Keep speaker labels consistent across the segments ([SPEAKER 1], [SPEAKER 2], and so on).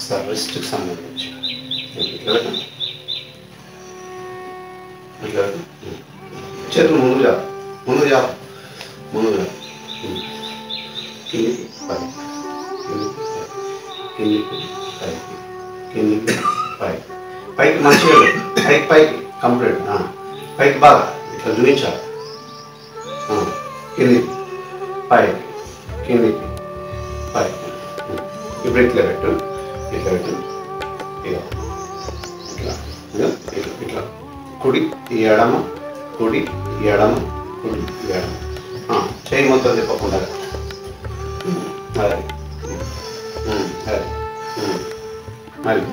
[SPEAKER 1] ఒకసారి రిస్ట్కి సంబంధించి ఇట్లా పెట్టండి. ఇట్లా చేతులు ముందుగా ముందుగా ముందుగా కిందికి పైకి కిందికి పైకి కిందికి పైకి పైకి మంచిగా పైకి పైకి కంప్లీట్ పైకి బాగా ఇట్లా చూపించాలి. కిందికి పైకి కిందికి పైకి. ఇప్పుడు ఇట్లా పెట్టు ఇట్లా పెట్టు ఇలా ఇట్లా ఇట్లా ఇట్లా కుడి ఎడమ కుడి ఎడమ కుడి ఎడమ చేయి మొత్తం తిప్పకుండా అదే అదే మళ్ళీ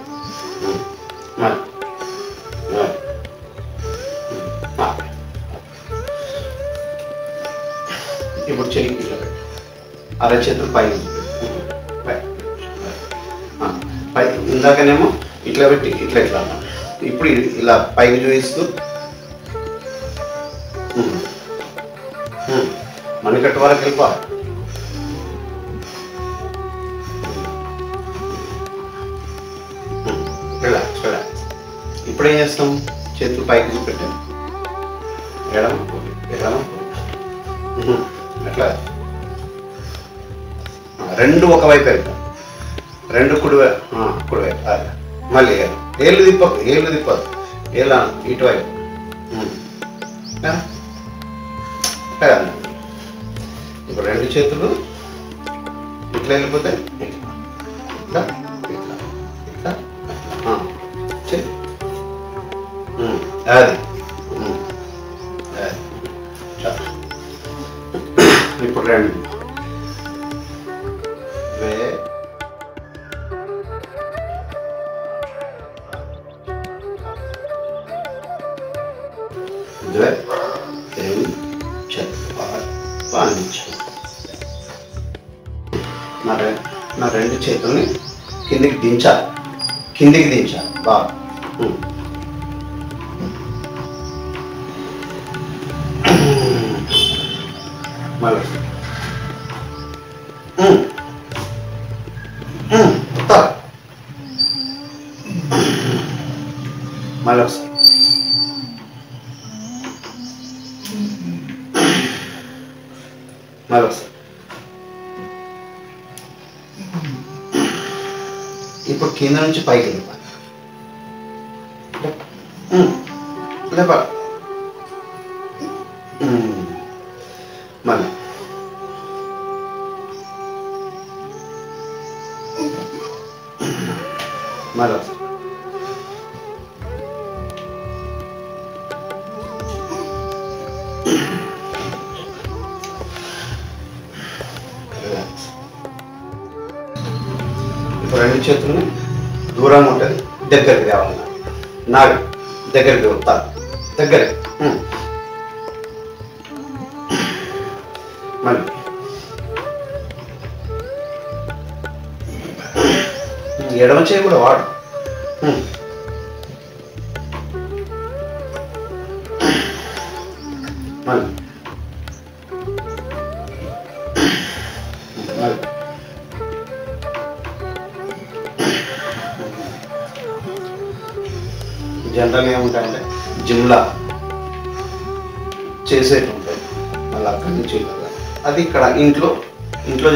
[SPEAKER 1] మళ్ళీ ఇప్పుడు చెయ్యి ఇట్లా పెట్టు అరచేతులు పైకి పైకి ఇందాకనేమో ఇట్లా పెట్టి ఇట్లా ఇట్లా అన్నాం. ఇప్పుడు ఇలా పైకి చూపిస్తూ మణికట్టు వరకు వెళ్ళిపోవాలి. Relax relax. ఇప్పుడు ఏం చేస్తాం? చేతులు పైకి చూపెట్టాం. ఎడమ ఎడమ అట్లా రెండు ఒకవైపు వెళ్తాం. రెండు కుడివైపు అదే మళ్ళీ ఏళ్ళు తిప్పదు ఏళ్ళ ఇటువైపు ఇప్పుడు రెండు చేతులు ఇట్లా వెళ్ళిపోతే ఇట్లా ఇట్లా ఇట్లా అది ఇప్పుడు రెండు due, tre, 4, 5. నా రెండు చేతుల్ని కిందికి దించాలి బాగా. మళ్ళీ మళ్ళీ ఒకసారి ఇప్పుడు కింద నుంచి పైకి వెళ్ళిపోవాలి. మళ్ళీ మళ్ళీ రెండు చేతులని దూరంగా ఉంటుంది, దగ్గరికి తేవాలి. నావి దగ్గరికి వస్తారు, దగ్గరికి. మళ్ళీ ఎడమ చేయి కూడా వాడు. మళ్ళీ జనరల్గా ఏముంటాయంటే జిమ్లా చేసేటి ఉంటాయి, మళ్ళీ అక్కడి నుంచి అది ఇక్కడ ఇంట్లో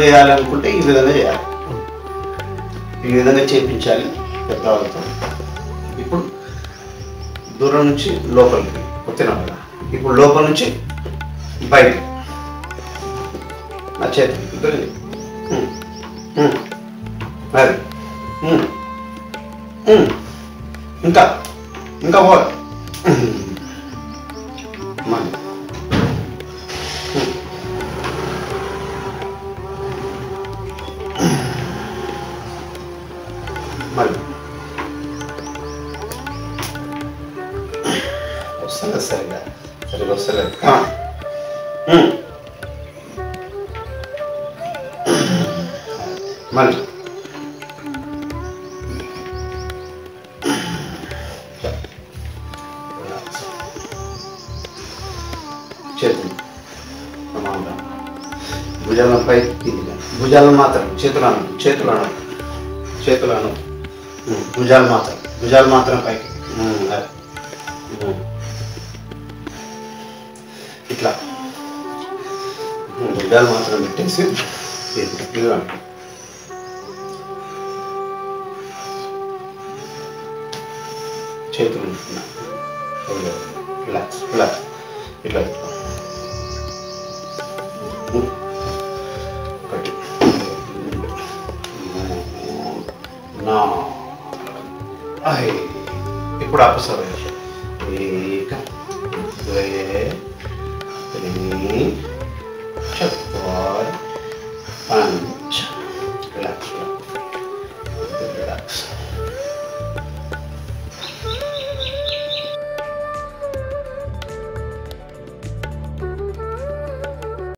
[SPEAKER 1] చేయాలనుకుంటే ఈ విధంగా చేయాలి, ఈ విధంగా చేయించాలి పెద్దవాళ్ళతో. ఇప్పుడు దూరం నుంచి లోపలికి వచ్చినాం కదా, ఇప్పుడు లోపల నుంచి బయట నా చేతి అది ఇంకా పోవాలి. మళ్ళీ మళ్ళీ వస్తలేదు సరిగా వస్తలేదు. మళ్ళీ చేతులు భుజాలపై భుజాలను మాత్రం చేతులను భుజాలు మాత్రం పైకి. అది ఇట్లా భుజాలు మాత్రం పెట్టేసి చేతులు రిలాక్స్ రిలాక్స్ ఇట్లా